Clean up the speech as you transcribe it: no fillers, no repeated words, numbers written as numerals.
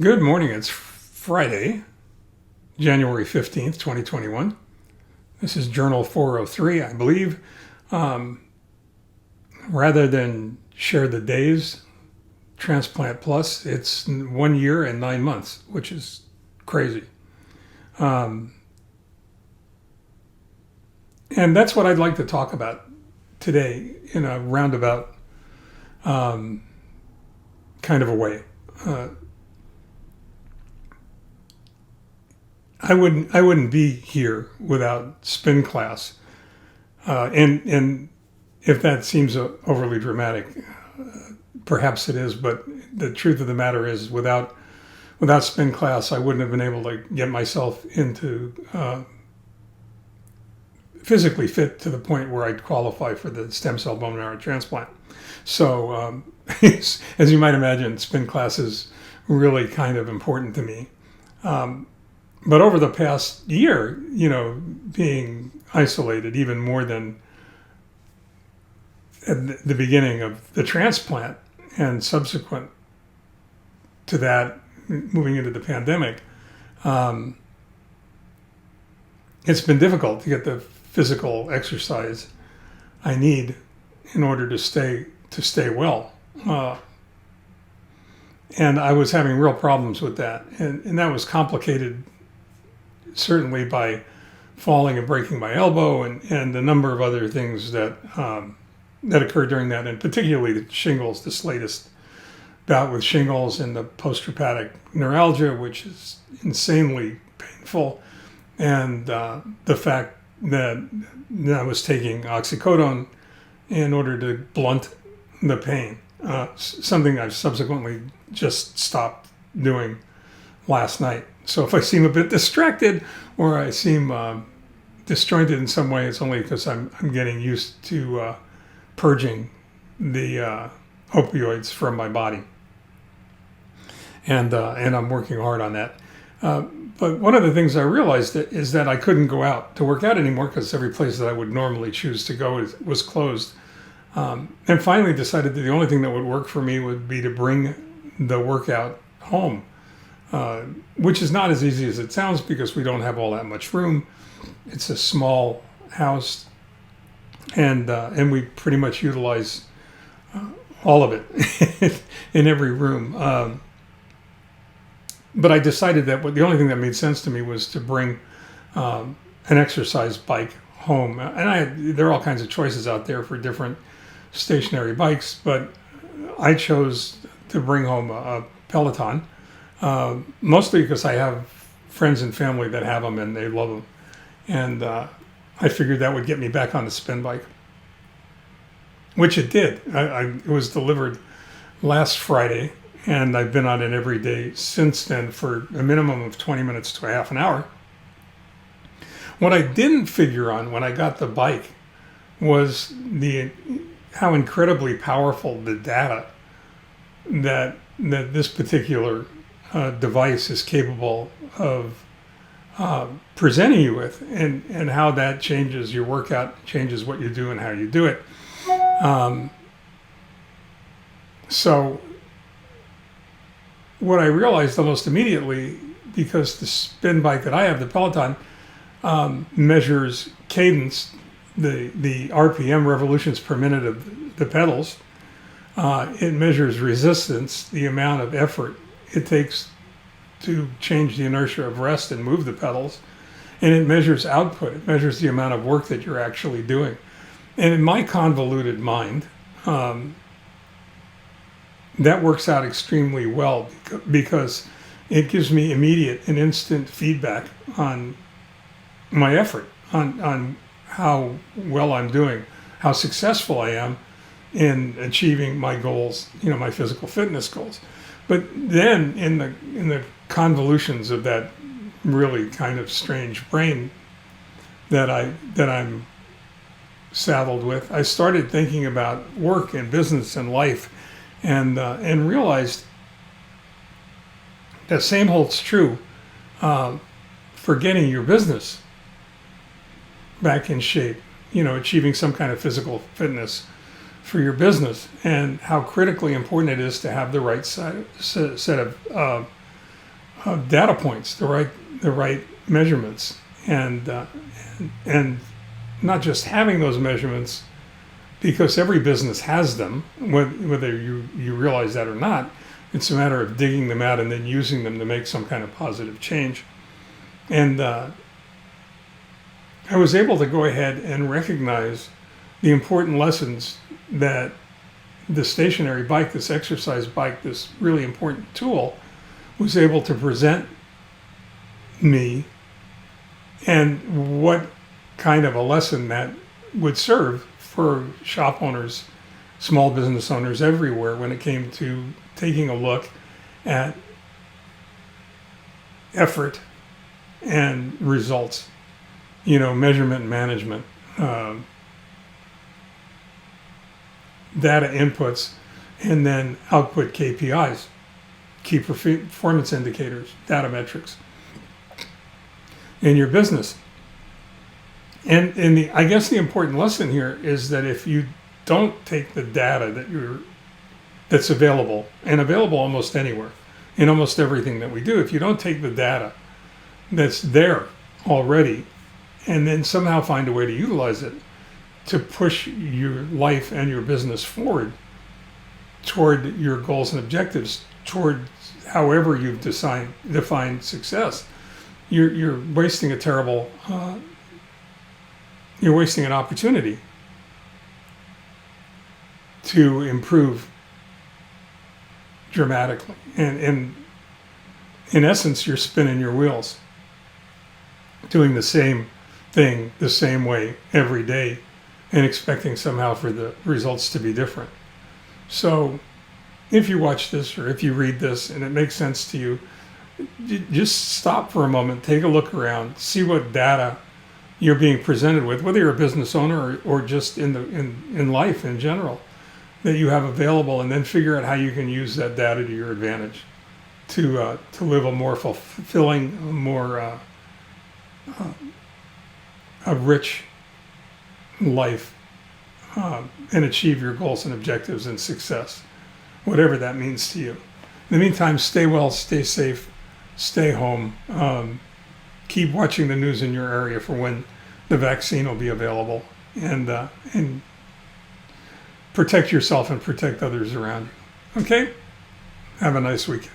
Good morning. It's Friday, January 15th, 2021. This is Journal 403, I believe. Rather than share the days, Transplant Plus, it's 1 year and 9 months, which is crazy. And that's what I'd like to talk about today in a roundabout kind of a way. I wouldn't be here without spin class, and if that seems overly dramatic, perhaps it is. But the truth of the matter is, without spin class, I wouldn't have been able to get myself into physically fit to the point where I'd qualify for the stem cell bone marrow transplant. So, as you might imagine, spin class is really kind of important to me. But over the past year, being isolated even more than at the beginning of the transplant and subsequent to that, moving into the pandemic, it's been difficult to get the physical exercise I need in order to stay well. And I was having real problems with that. And that was complicated certainly by falling and breaking my elbow and a number of other things that occurred during that, and particularly the shingles, this latest bout with shingles and the post-traumatic neuralgia, which is insanely painful, and the fact that I was taking oxycodone in order to blunt the pain, something I've subsequently just stopped doing last night. So if I seem a bit distracted or I seem disjointed in some way, it's only because I'm getting used to purging the opioids from my body, and I'm working hard on that. But one of the things I realized is that I couldn't go out to work out anymore because every place that I would normally choose to go was closed. And finally decided that the only thing that would work for me would be to bring the workout home. Which is not as easy as it sounds because we don't have all that much room. It's a small house, and we pretty much utilize all of it in every room. But I decided that the only thing that made sense to me was to bring an exercise bike home. And there are all kinds of choices out there for different stationary bikes, but I chose to bring home a Peloton. Mostly because I have friends and family that have them and they love them. And I figured that would get me back on the spin bike, which it did. It was delivered last Friday, and I've been on it every day since then for a minimum of 20 minutes to a half an hour. What I didn't figure on when I got the bike was how incredibly powerful the data that this particular device is capable of presenting you with, and how that changes your workout, changes what you do and how you do it. So what I realized almost immediately, because the spin bike that I have, the Peloton, measures cadence, the RPM, revolutions per minute of the pedals. It measures resistance, the amount of effort it takes to change the inertia of rest and move the pedals. And it measures output. It measures the amount of work that you're actually doing. And in my convoluted mind, that works out extremely well because it gives me immediate and instant feedback on my effort, on how well I'm doing, how successful I am in achieving my goals, my physical fitness goals. But then in the convolutions of that really kind of strange brain that I'm saddled with, I started thinking about work and business and life, and realized that same holds true for getting your business back in shape, achieving some kind of physical fitness for your business, and how critically important it is to have the right set of data points, the right measurements, and not just having those measurements, because every business has them, whether you realize that or not. It's a matter of digging them out and then using them to make some kind of positive change. And I was able to go ahead and recognize the important lessons that the stationary bike, this exercise bike, this really important tool, was able to present me, and what kind of a lesson that would serve for shop owners, small business owners everywhere, when it came to taking a look at effort and results, measurement and management, data inputs, and then output KPIs, key performance indicators, data metrics in your business. And I guess the important lesson here is that if you don't take the data that's available, and available almost anywhere, in almost everything that we do, if you don't take the data that's there already and then somehow find a way to utilize it to push your life and your business forward toward your goals and objectives, toward however you've defined success, you're wasting you're wasting an opportunity to improve dramatically. And in essence, you're spinning your wheels, doing the same thing the same way every day and expecting somehow for the results to be different. So if you watch this or if you read this and it makes sense to you, just stop for a moment, take a look around, see what data you're being presented with, whether you're a business owner or just in life in general, that you have available, and then figure out how you can use that data to your advantage to live a more fulfilling, a rich life, and achieve your goals and objectives and success, whatever that means to you. In the meantime, stay well, stay safe, stay home. Keep watching the news in your area for when the vaccine will be available, and protect yourself and protect others around you. Okay? Have a nice weekend.